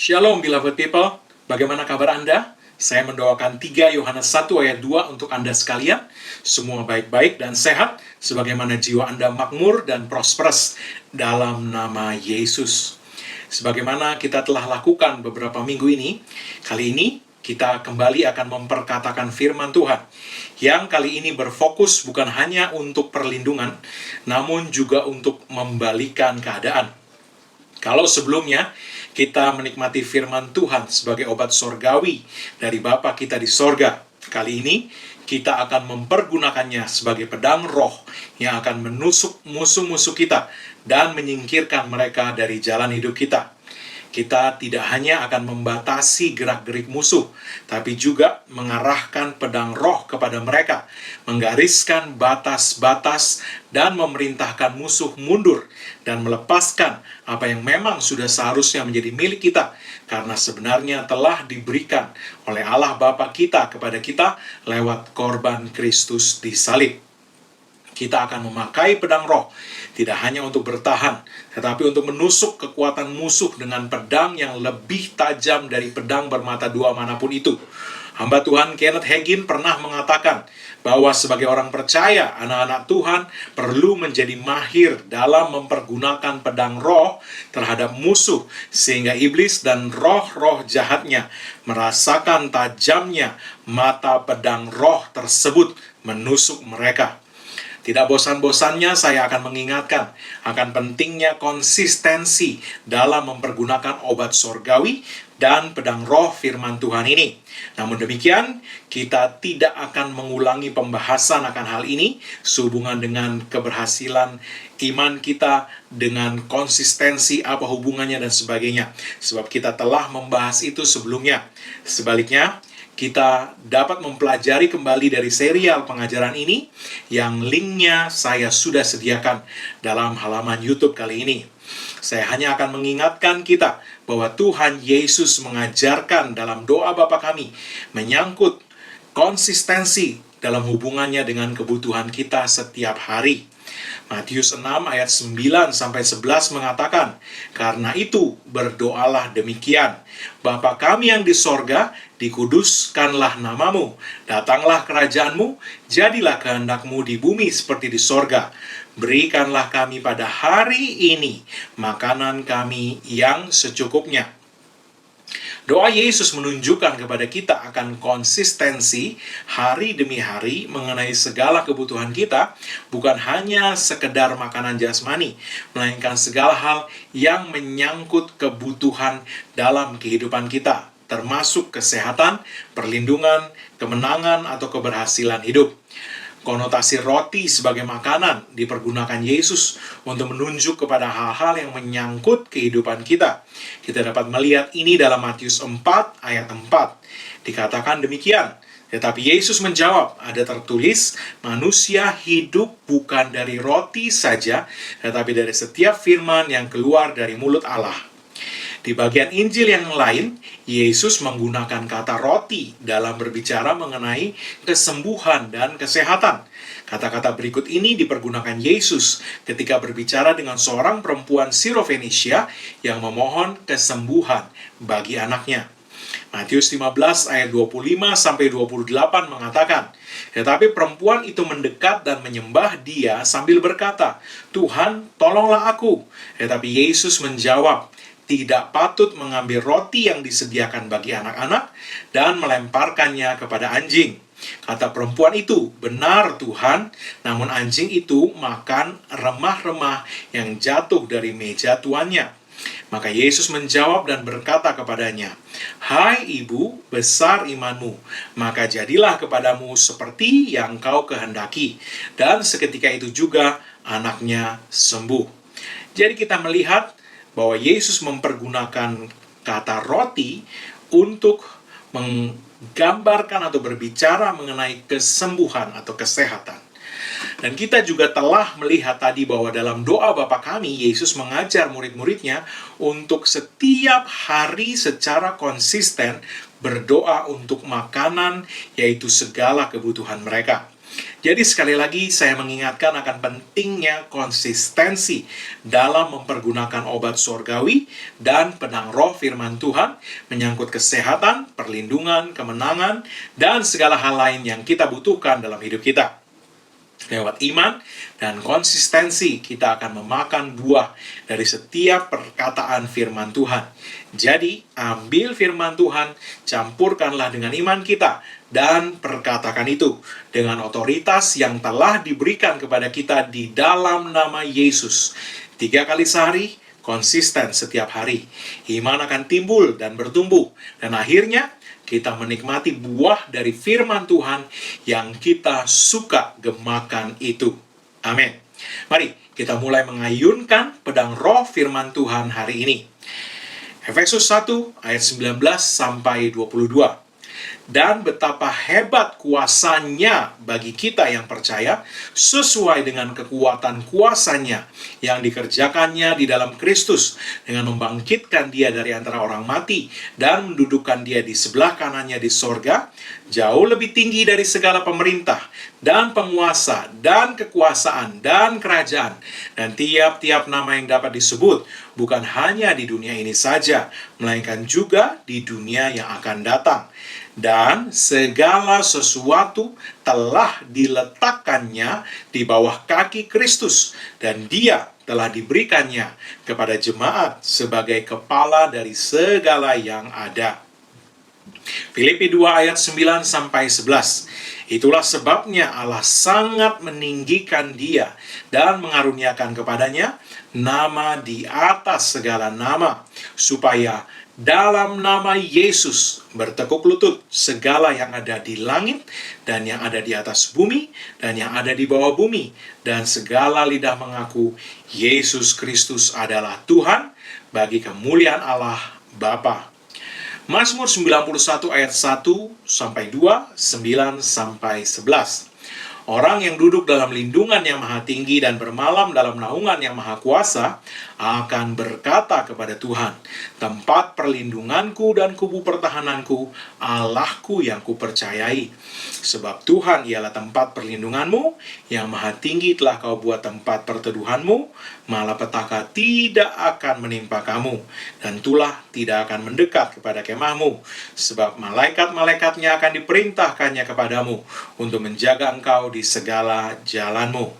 Shalom beloved people, bagaimana kabar Anda? Saya mendoakan 3 Yohanes 1 ayat 2 untuk Anda sekalian. Semua baik-baik dan sehat, sebagaimana jiwa Anda makmur dan prosperous dalam nama Yesus. Sebagaimana kita telah lakukan beberapa minggu ini, kali ini kita kembali akan memperkatakan firman Tuhan, yang kali ini berfokus bukan hanya untuk perlindungan, namun juga untuk membalikan keadaan. Kalau sebelumnya kita menikmati firman Tuhan sebagai obat sorgawi dari Bapa kita di sorga, kali ini kita akan mempergunakannya sebagai pedang roh yang akan menusuk musuh-musuh kita dan menyingkirkan mereka dari jalan hidup kita. Kita tidak hanya akan membatasi gerak-gerik musuh, tapi juga mengarahkan pedang roh kepada mereka, menggariskan batas-batas, dan memerintahkan musuh mundur, dan melepaskan apa yang memang sudah seharusnya menjadi milik kita, karena sebenarnya telah diberikan oleh Allah Bapa kita kepada kita lewat korban Kristus di salib. Kita akan memakai pedang roh, tidak hanya untuk bertahan, tetapi untuk menusuk kekuatan musuh dengan pedang yang lebih tajam dari pedang bermata dua manapun itu. Hamba Tuhan Kenneth Hagin pernah mengatakan bahwa sebagai orang percaya, anak-anak Tuhan perlu menjadi mahir dalam mempergunakan pedang roh terhadap musuh, sehingga iblis dan roh-roh jahatnya merasakan tajamnya mata pedang roh tersebut menusuk mereka. Tidak bosan-bosannya saya akan mengingatkan akan pentingnya konsistensi dalam mempergunakan obat sorgawi dan pedang roh firman Tuhan ini. Namun demikian, kita tidak akan mengulangi pembahasan akan hal ini sehubungan dengan keberhasilan iman kita dengan konsistensi, apa hubungannya dan sebagainya. Sebab kita telah membahas itu sebelumnya. Sebaliknya, kita dapat mempelajari kembali dari serial pengajaran ini yang linknya saya sudah sediakan dalam halaman YouTube kali ini. Saya hanya akan mengingatkan kita bahwa Tuhan Yesus mengajarkan dalam doa Bapa kami menyangkut konsistensi dalam hubungannya dengan kebutuhan kita setiap hari. Matius 6 ayat 9-11 mengatakan, "Karena itu berdoalah demikian, Bapa kami yang di sorga, dikuduskanlah namamu, datanglah kerajaanmu, jadilah kehendakmu di bumi seperti di sorga. Berikanlah kami pada hari ini makanan kami yang secukupnya." Doa Yesus menunjukkan kepada kita akan konsistensi hari demi hari mengenai segala kebutuhan kita, bukan hanya sekedar makanan jasmani, melainkan segala hal yang menyangkut kebutuhan dalam kehidupan kita, termasuk kesehatan, perlindungan, kemenangan, atau keberhasilan hidup. Konotasi roti sebagai makanan dipergunakan Yesus untuk menunjuk kepada hal-hal yang menyangkut kehidupan kita. Kita dapat melihat ini dalam Matius 4 ayat 4. Dikatakan demikian, tetapi Yesus menjawab, ada tertulis, manusia hidup bukan dari roti saja, tetapi dari setiap firman yang keluar dari mulut Allah. Di bagian Injil yang lain, Yesus menggunakan kata roti dalam berbicara mengenai kesembuhan dan kesehatan. Kata-kata berikut ini dipergunakan Yesus ketika berbicara dengan seorang perempuan Sirofenisia yang memohon kesembuhan bagi anaknya. Matius 15 ayat 25-28 mengatakan, tetapi perempuan itu mendekat dan menyembah Dia sambil berkata, "Tuhan, tolonglah aku." Tetapi Yesus menjawab, "Tidak patut mengambil roti yang disediakan bagi anak-anak dan melemparkannya kepada anjing." Kata perempuan itu, "Benar Tuhan, namun anjing itu makan remah-remah yang jatuh dari meja tuannya." Maka Yesus menjawab dan berkata kepadanya, "Hai ibu, besar imanmu, maka jadilah kepadamu seperti yang kau kehendaki." Dan seketika itu juga anaknya sembuh. Jadi kita melihat bahwa Yesus mempergunakan kata roti untuk menggambarkan atau berbicara mengenai kesembuhan atau kesehatan. Dan kita juga telah melihat tadi bahwa dalam doa Bapa kami, Yesus mengajar murid-muridnya untuk setiap hari secara konsisten berdoa untuk makanan, yaitu segala kebutuhan mereka. Jadi sekali lagi saya mengingatkan akan pentingnya konsistensi dalam mempergunakan obat surgawi dan pedang roh firman Tuhan menyangkut kesehatan, perlindungan, kemenangan, dan segala hal lain yang kita butuhkan dalam hidup kita. Lewat iman dan konsistensi kita akan memakan buah dari setiap perkataan firman Tuhan. Jadi, ambil firman Tuhan, campurkanlah dengan iman kita, dan perkatakan itu dengan otoritas yang telah diberikan kepada kita di dalam nama Yesus. 3 kali sehari, konsisten setiap hari. Iman akan timbul dan bertumbuh, dan akhirnya kita menikmati buah dari firman Tuhan yang kita suka gemakan itu. Amin. Mari kita mulai mengayunkan pedang roh firman Tuhan hari ini. Efesus 1 ayat 19 sampai 22. Dan betapa hebat kuasanya bagi kita yang percaya, sesuai dengan kekuatan kuasanya yang dikerjakannya di dalam Kristus, dengan membangkitkan dia dari antara orang mati, dan mendudukkan dia di sebelah kanannya di sorga, jauh lebih tinggi dari segala pemerintah, dan penguasa, dan kekuasaan, dan kerajaan, dan tiap-tiap nama yang dapat disebut, bukan hanya di dunia ini saja, melainkan juga di dunia yang akan datang. Dan segala sesuatu telah diletakkannya di bawah kaki Kristus, dan dia telah diberikannya kepada jemaat sebagai kepala dari segala yang ada. Filipi 2 ayat 9 sampai 11. Itulah sebabnya Allah sangat meninggikan dia dan mengaruniakan kepadanya nama di atas segala nama, supaya dalam nama Yesus bertekuk lutut segala yang ada di langit dan yang ada di atas bumi dan yang ada di bawah bumi, dan segala lidah mengaku Yesus Kristus adalah Tuhan, bagi kemuliaan Allah Bapa. Mazmur 91 ayat 1 sampai 2, 9 sampai 11. Orang yang duduk dalam lindungan yang maha tinggi dan bermalam dalam naungan yang maha kuasa akan berkata kepada Tuhan, tempat perlindunganku dan kubu pertahananku, Allahku yang kupercayai. Sebab Tuhan ialah tempat perlindunganmu, yang maha tinggi telah kau buat tempat perteduhanmu, malapetaka tidak akan menimpa kamu, dan tulah tidak akan mendekat kepada kemahmu. Sebab malaikat-malaikatnya akan diperintahkannya kepadamu untuk menjaga engkau di segala jalanmu.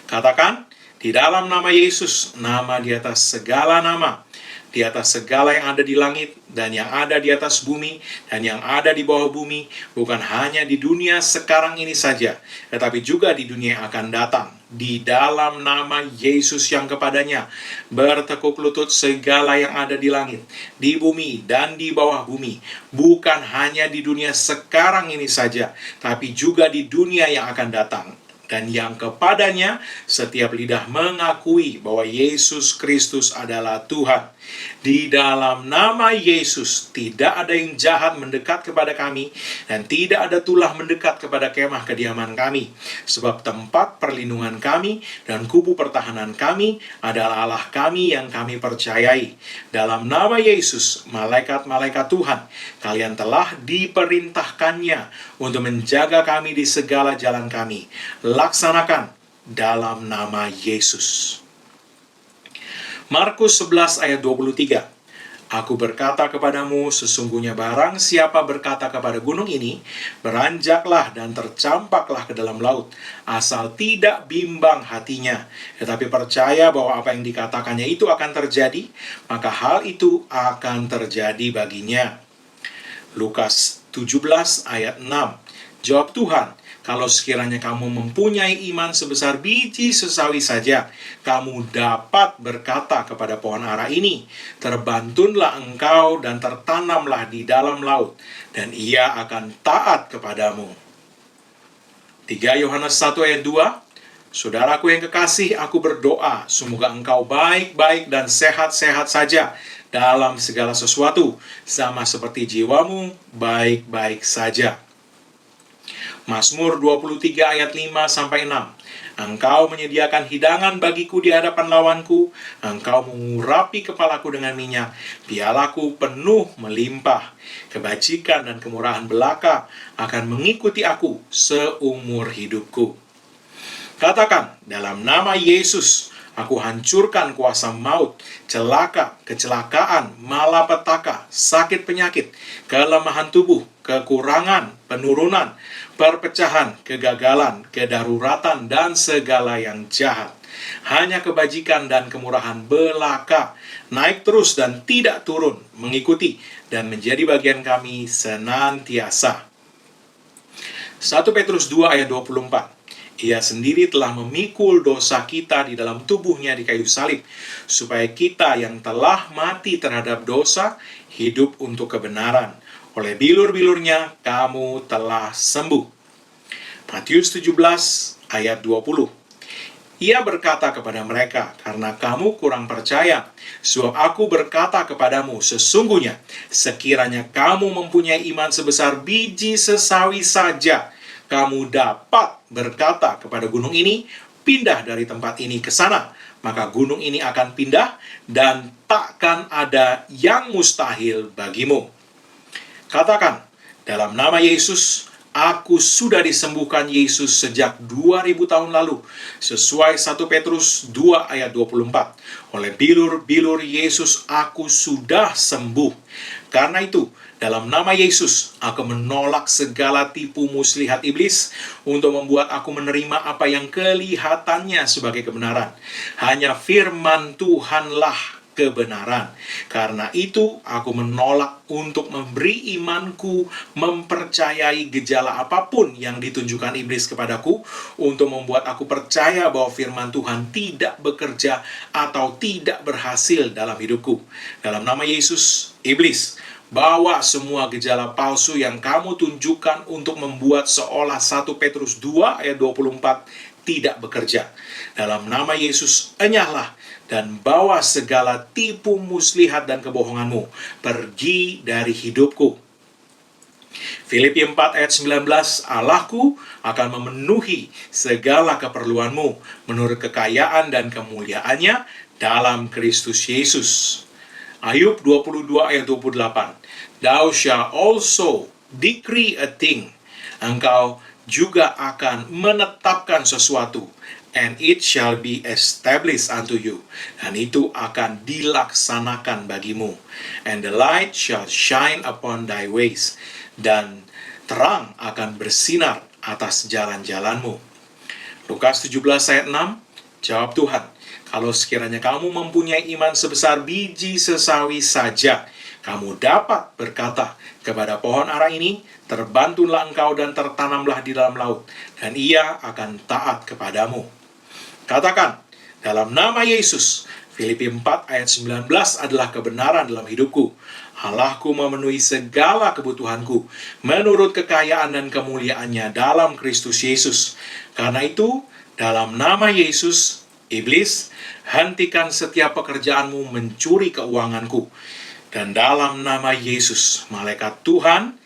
Katakan, di dalam nama Yesus, nama di atas segala nama, di atas segala yang ada di langit dan yang ada di atas bumi dan yang ada di bawah bumi, bukan hanya di dunia sekarang ini saja, tetapi juga di dunia yang akan datang. Di dalam nama Yesus yang kepadanya bertekuk lutut segala yang ada di langit, di bumi, dan di bawah bumi, bukan hanya di dunia sekarang ini saja, tapi juga di dunia yang akan datang. Dan yang kepadanya setiap lidah mengakui bahwa Yesus Kristus adalah Tuhan. Di dalam nama Yesus tidak ada yang jahat mendekat kepada kami, dan tidak ada tulah mendekat kepada kemah kediaman kami. Sebab tempat perlindungan kami dan kubu pertahanan kami adalah Allah kami yang kami percayai. Dalam nama Yesus, malaikat-malaikat Tuhan, kalian telah diperintahkannya untuk menjaga kami di segala jalan kami. Laksanakan dalam nama Yesus. Markus 11 ayat 23. Aku berkata kepadamu, sesungguhnya barang siapa berkata kepada gunung ini, beranjaklah dan tercampaklah ke dalam laut, asal tidak bimbang hatinya, tetapi percaya bahwa apa yang dikatakannya itu akan terjadi, maka hal itu akan terjadi baginya. Lukas 17 ayat 6. Jawab Tuhan, kalau sekiranya kamu mempunyai iman sebesar biji sesawi saja, kamu dapat berkata kepada pohon ara ini, terbantunlah engkau dan tertanamlah di dalam laut, dan ia akan taat kepadamu. 3 Yohanes 1 ayat 2. Saudaraku yang kekasih, aku berdoa, semoga engkau baik-baik dan sehat-sehat saja dalam segala sesuatu, sama seperti jiwamu baik-baik saja. Mazmur 23 ayat 5-6. Engkau menyediakan hidangan bagiku di hadapan lawanku, engkau mengurapi kepalaku dengan minyak, pialaku penuh melimpah. Kebajikan dan kemurahan belaka akan mengikuti aku seumur hidupku. Katakan, dalam nama Yesus, aku hancurkan kuasa maut, celaka, kecelakaan, malapetaka, sakit penyakit, kelemahan tubuh, kekurangan, penurunan, perpecahan, kegagalan, kedaruratan, dan segala yang jahat. Hanya kebajikan dan kemurahan belaka naik terus dan tidak turun, mengikuti dan menjadi bagian kami senantiasa. 1 Petrus 2 ayat 24. Ia sendiri telah memikul dosa kita di dalam tubuhnya di kayu salib, supaya kita yang telah mati terhadap dosa, hidup untuk kebenaran. Oleh bilur-bilurnya, kamu telah sembuh. Matius 17 ayat 20. Ia berkata kepada mereka, karena kamu kurang percaya, sebab aku berkata kepadamu, sesungguhnya, sekiranya kamu mempunyai iman sebesar biji sesawi saja, kamu dapat berkata kepada gunung ini, pindah dari tempat ini ke sana, maka gunung ini akan pindah dan takkan ada yang mustahil bagimu. Katakan, dalam nama Yesus, aku sudah disembuhkan Yesus sejak 2000 tahun lalu, sesuai 1 Petrus 2 ayat 24. Oleh bilur-bilur Yesus aku sudah sembuh. Karena itu, dalam nama Yesus, aku menolak segala tipu muslihat iblis untuk membuat aku menerima apa yang kelihatannya sebagai kebenaran. Hanya firman Tuhanlah kebenaran. Karena itu, aku menolak untuk memberi imanku mempercayai gejala apapun yang ditunjukkan iblis kepadaku untuk membuat aku percaya bahwa firman Tuhan tidak bekerja atau tidak berhasil dalam hidupku. Dalam nama Yesus, iblis, bawa semua gejala palsu yang kamu tunjukkan untuk membuat seolah 1 Petrus 2 ayat 24 tidak bekerja. Dalam nama Yesus, enyahlah dan bawa segala tipu muslihat dan kebohonganmu pergi dari hidupku. Filipi 4 ayat 19, Allahku akan memenuhi segala keperluanmu menurut kekayaan dan kemuliaannya dalam Kristus Yesus. Ayub 22 ayat 28. Thou shalt also decree a thing. Engkau juga akan menetapkan sesuatu, and it shall be established unto you. Dan itu akan dilaksanakan bagimu. And the light shall shine upon thy ways. Dan terang akan bersinar atas jalan-jalanmu. Lukas 17 ayat 6, jawab Tuhan, kalau sekiranya kamu mempunyai iman sebesar biji sesawi saja, kamu dapat berkata kepada pohon ara ini, terbantunlah engkau dan tertanamlah di dalam laut, dan ia akan taat kepadamu. Katakan, dalam nama Yesus, Filipi 4 ayat 19 adalah kebenaran dalam hidupku. Allahku memenuhi segala kebutuhanku menurut kekayaan dan kemuliaannya dalam Kristus Yesus. Karena itu, dalam nama Yesus, iblis, hentikan setiap pekerjaanmu mencuri keuanganku. Dan dalam nama Yesus, malaikat Tuhan,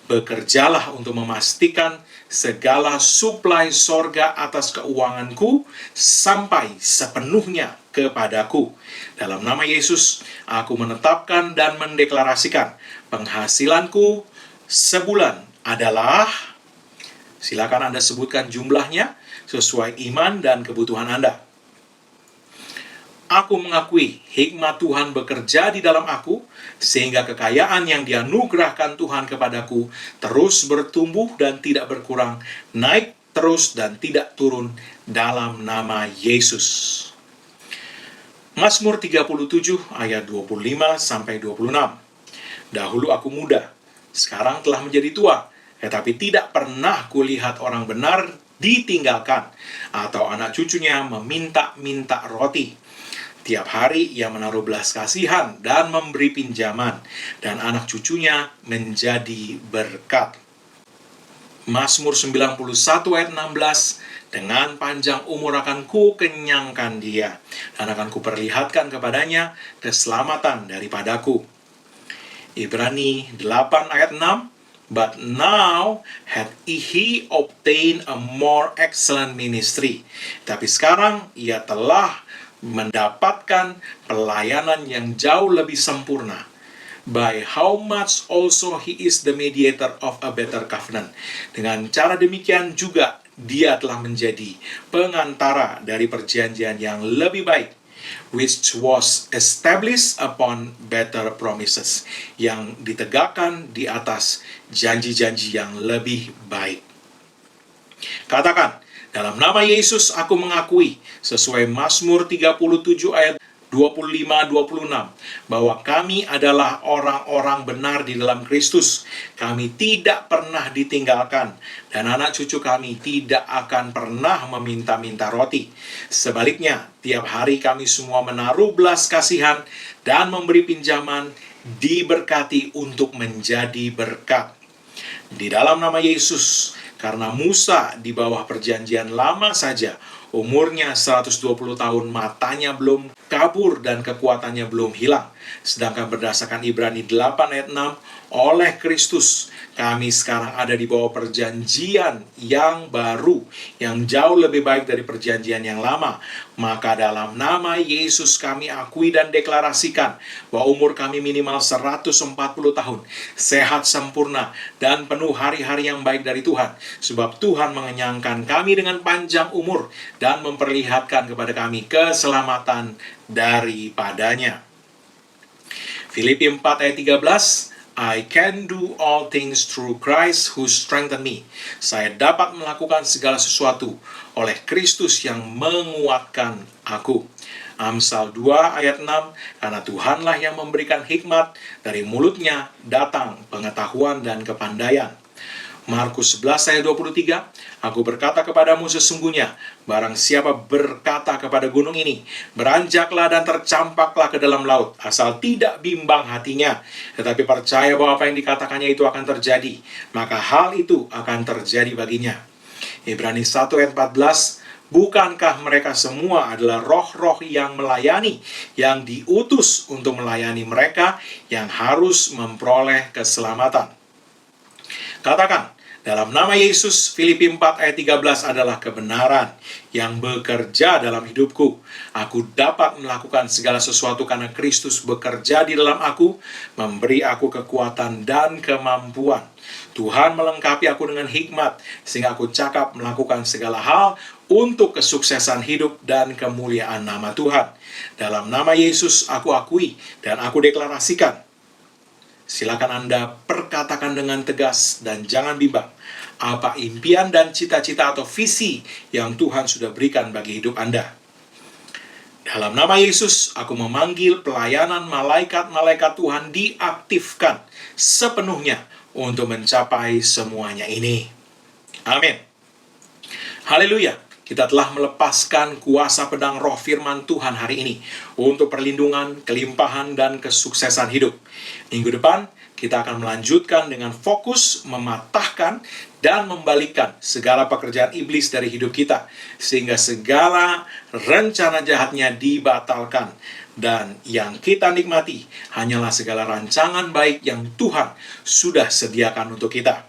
bekerjalah untuk memastikan segala suplai sorga atas keuanganku sampai sepenuhnya kepadaku. Dalam nama Yesus, aku menetapkan dan mendeklarasikan penghasilanku sebulan adalah, silakan Anda sebutkan jumlahnya sesuai iman dan kebutuhan Anda. Aku mengakui hikmat Tuhan bekerja di dalam aku, sehingga kekayaan yang dianugerahkan Tuhan kepadaku terus bertumbuh dan tidak berkurang, naik terus dan tidak turun dalam nama Yesus. Mazmur 37 ayat 25-26. Dahulu aku muda, sekarang telah menjadi tua, tetapi tidak pernah kulihat orang benar ditinggalkan, atau anak cucunya meminta-minta roti. Tiap hari ia menaruh belas kasihan dan memberi pinjaman, dan anak cucunya menjadi berkat. Mazmur 91 ayat 16, dengan panjang umur akan ku kenyangkan dia, dan akan ku perlihatkan kepadanya keselamatan daripadaku. Ibrani 8 ayat 6, but now had he obtained a more excellent ministry. Tapi sekarang ia telah mendapatkan pelayanan yang jauh lebih sempurna. By how much also he is the mediator of a better covenant. Dengan cara demikian juga dia telah menjadi pengantara dari perjanjian yang lebih baik, which was established upon better promises, yang ditegakkan di atas janji-janji yang lebih baik. Katakan, dalam nama Yesus aku mengakui, sesuai Mazmur 37 ayat 25-26, bahwa kami adalah orang-orang benar di dalam Kristus. Kami tidak pernah ditinggalkan, dan anak cucu kami tidak akan pernah meminta-minta roti. Sebaliknya, tiap hari kami semua menaruh belas kasihan dan memberi pinjaman, diberkati untuk menjadi berkat. Di dalam nama Yesus, karena Musa di bawah perjanjian lama saja, umurnya 120 tahun, matanya belum kabur dan kekuatannya belum hilang. Sedangkan berdasarkan Ibrani 8 ayat 6, oleh Kristus kami sekarang ada di bawah perjanjian yang baru, yang jauh lebih baik dari perjanjian yang lama. Maka dalam nama Yesus kami akui dan deklarasikan bahwa umur kami minimal 140 tahun, sehat sempurna, dan penuh hari-hari yang baik dari Tuhan. Sebab Tuhan mengenyangkan kami dengan panjang umur dan memperlihatkan kepada kami keselamatan daripadanya. Filipi 4 ayat 13, I can do all things through Christ who strengthen me. Saya dapat melakukan segala sesuatu oleh Kristus yang menguatkan aku. Amsal 2 ayat 6, karena Tuhanlah yang memberikan hikmat, dari mulutnya datang pengetahuan dan kepandaian. Markus 11 ayat 23, aku berkata kepadamu sesungguhnya, barang siapa berkata kepada gunung ini, beranjaklah dan tercampaklah ke dalam laut, asal tidak bimbang hatinya, tetapi percaya bahwa apa yang dikatakannya itu akan terjadi, maka hal itu akan terjadi baginya. Ibrani 1 ayat 14, bukankah mereka semua adalah roh-roh yang melayani, yang diutus untuk melayani mereka yang harus memperoleh keselamatan. Katakan, dalam nama Yesus, Filipi 4 ayat 13 adalah kebenaran yang bekerja dalam hidupku. Aku dapat melakukan segala sesuatu karena Kristus bekerja di dalam aku, memberi aku kekuatan dan kemampuan. Tuhan melengkapi aku dengan hikmat, sehingga aku cakap melakukan segala hal untuk kesuksesan hidup dan kemuliaan nama Tuhan. Dalam nama Yesus aku akui dan aku deklarasikan. Silakan Anda perkatakan dengan tegas dan jangan bimbang apa impian dan cita-cita atau visi yang Tuhan sudah berikan bagi hidup Anda. Dalam nama Yesus, aku memanggil pelayanan malaikat-malaikat Tuhan diaktifkan sepenuhnya untuk mencapai semuanya ini. Amin. Haleluya. Kita telah melepaskan kuasa pedang roh firman Tuhan hari ini untuk perlindungan, kelimpahan, dan kesuksesan hidup. Minggu depan, kita akan melanjutkan dengan fokus mematahkan dan membalikkan segala pekerjaan iblis dari hidup kita, sehingga segala rencana jahatnya dibatalkan. Dan yang kita nikmati hanyalah segala rancangan baik yang Tuhan sudah sediakan untuk kita.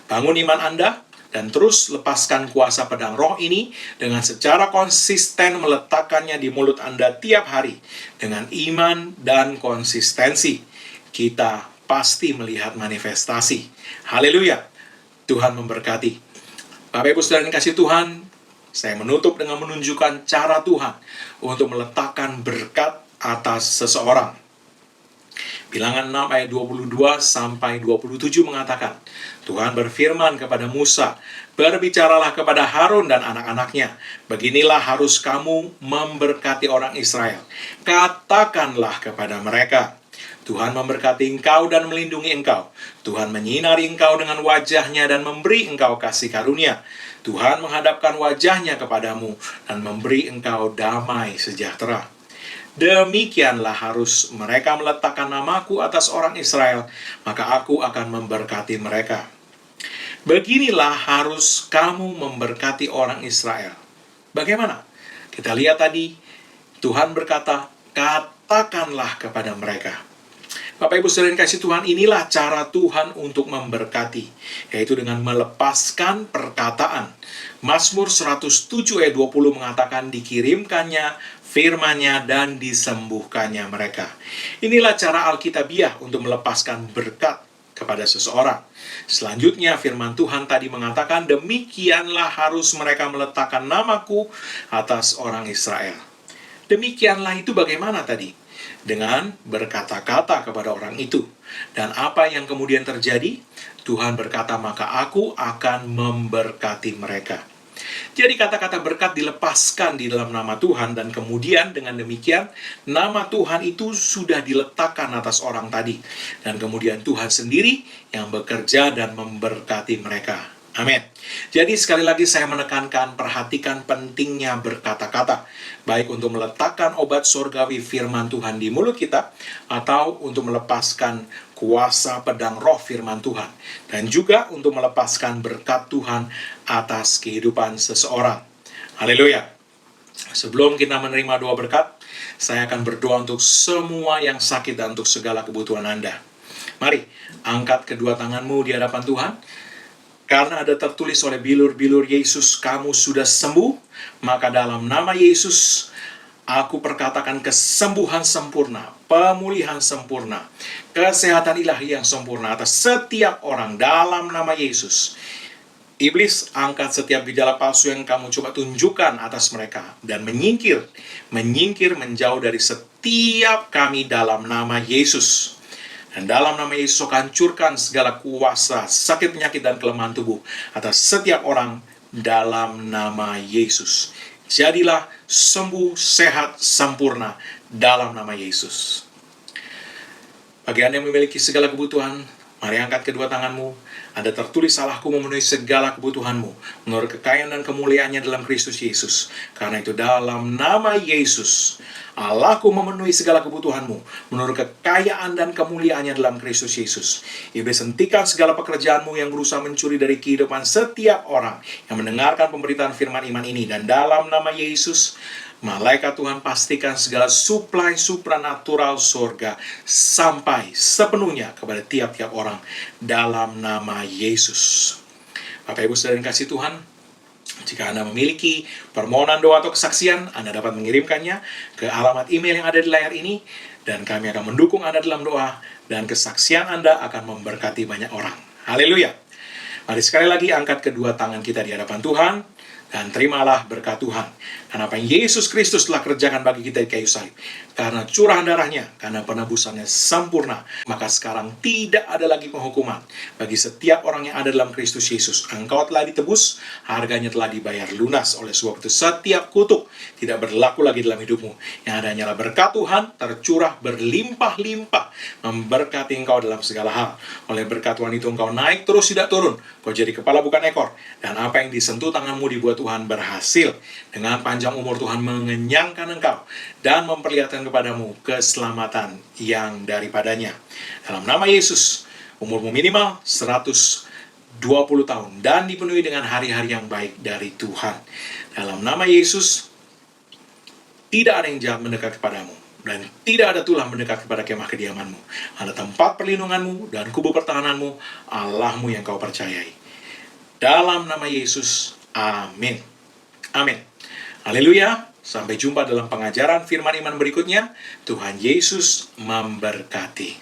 Bangun iman Anda, dan terus lepaskan kuasa pedang roh ini dengan secara konsisten meletakkannya di mulut Anda tiap hari. Dengan iman dan konsistensi, kita pasti melihat manifestasi. Haleluya. Tuhan memberkati. Bapak Ibu Saudara yang kasih Tuhan, saya menutup dengan menunjukkan cara Tuhan untuk meletakkan berkat atas seseorang. Bilangan 6 ayat 22 sampai 27 mengatakan, Tuhan berfirman kepada Musa, berbicaralah kepada Harun dan anak-anaknya, beginilah harus kamu memberkati orang Israel. Katakanlah kepada mereka, Tuhan memberkati engkau dan melindungi engkau. Tuhan menyinari engkau dengan wajahnya dan memberi engkau kasih karunia. Tuhan menghadapkan wajahnya kepadamu dan memberi engkau damai sejahtera. Demikianlah harus mereka meletakkan namaku atas orang Israel, maka aku akan memberkati mereka. Beginilah harus kamu memberkati orang Israel. Bagaimana? Kita lihat tadi, Tuhan berkata, katakanlah kepada mereka. Bapak Ibu saudara yang kasih Tuhan, inilah cara Tuhan untuk memberkati, yaitu dengan melepaskan perkataan. Mazmur 107 ayat 20 mengatakan, dikirimkannya firman-Nya dan disembuhkannya mereka. Inilah cara Alkitabiah untuk melepaskan berkat kepada seseorang. Selanjutnya firman Tuhan tadi mengatakan, demikianlah harus mereka meletakkan namaku atas orang Israel. Demikianlah itu bagaimana tadi? Dengan berkata-kata kepada orang itu. Dan apa yang kemudian terjadi? Tuhan berkata, maka aku akan memberkati mereka. Jadi kata-kata berkat dilepaskan di dalam nama Tuhan, dan kemudian dengan demikian nama Tuhan itu sudah diletakkan atas orang tadi. Dan kemudian Tuhan sendiri yang bekerja dan memberkati mereka. Amin. Jadi sekali lagi saya menekankan, perhatikan pentingnya berkata-kata. Baik untuk meletakkan obat surgawi firman Tuhan di mulut kita, atau untuk melepaskan kuasa pedang roh firman Tuhan. Dan juga untuk melepaskan berkat Tuhan atas kehidupan seseorang. Haleluya. Sebelum kita menerima doa berkat, saya akan berdoa untuk semua yang sakit dan untuk segala kebutuhan Anda. Mari, angkat kedua tanganmu di hadapan Tuhan. Karena ada tertulis oleh bilur-bilur Yesus, kamu sudah sembuh, maka dalam nama Yesus, aku perkatakan kesembuhan sempurna, pemulihan sempurna, kesehatan ilahi yang sempurna atas setiap orang dalam nama Yesus. Iblis, angkat setiap gejala palsu yang kamu coba tunjukkan atas mereka, dan menyingkir menjauh dari setiap kami dalam nama Yesus. Dan dalam nama Yesus hancurkan segala kuasa, sakit, penyakit, dan kelemahan tubuh atas setiap orang dalam nama Yesus. Jadilah sembuh, sehat, sempurna dalam nama Yesus. Bagi Anda yang memiliki segala kebutuhan, mari angkat kedua tanganmu. Ada tertulis, salahku memenuhi segala kebutuhanmu menurut kekayaan dan kemuliaannya dalam Kristus Yesus. Karena itu dalam nama Yesus, Allahku memenuhi segala kebutuhanmu menurut kekayaan dan kemuliaannya dalam Kristus Yesus. Iblis, hentikan segala pekerjaanmu yang berusaha mencuri dari kehidupan setiap orang yang mendengarkan pemberitaan firman iman ini. Dan dalam nama Yesus, malaikat Tuhan pastikan segala suplai supranatural surga sampai sepenuhnya kepada tiap-tiap orang dalam nama Yesus. Bapak Ibu saudara yang kasih Tuhan, jika Anda memiliki permohonan doa atau kesaksian, Anda dapat mengirimkannya ke alamat email yang ada di layar ini, dan kami akan mendukung Anda dalam doa, dan kesaksian Anda akan memberkati banyak orang. Haleluya. Mari sekali lagi angkat kedua tangan kita di hadapan Tuhan, dan terimalah berkat Tuhan. Karena apa yang Yesus Kristus telah kerjakan bagi kita di kayu salib, karena curahan darahnya, karena penebusannya sempurna, maka sekarang tidak ada lagi penghukuman bagi setiap orang yang ada dalam Kristus Yesus. Engkau telah ditebus, harganya telah dibayar lunas. Oleh sebab itu setiap kutuk tidak berlaku lagi dalam hidupmu. Yang ada hanyalah berkat Tuhan tercurah berlimpah-limpah, memberkati engkau dalam segala hal. Oleh berkat Tuhan itu engkau naik terus, tidak turun. Kau jadi kepala bukan ekor. Dan apa yang disentuh tanganmu dibuat Tuhan berhasil. Dengan panjang umur Tuhan mengenyangkan engkau dan memperlihatkan kepadamu keselamatan yang daripadanya. Dalam nama Yesus, umurmu minimal 120 tahun dan dipenuhi dengan hari-hari yang baik dari Tuhan. Dalam nama Yesus, tidak ada yang jahat mendekat kepadamu, dan tidak ada tulah mendekat kepada kemah kediamanmu. Ada tempat perlindunganmu dan kubu pertahananmu, Allahmu yang kau percayai. Dalam nama Yesus, amin. Amin. Haleluya. Sampai jumpa dalam pengajaran firman iman berikutnya. Tuhan Yesus memberkati.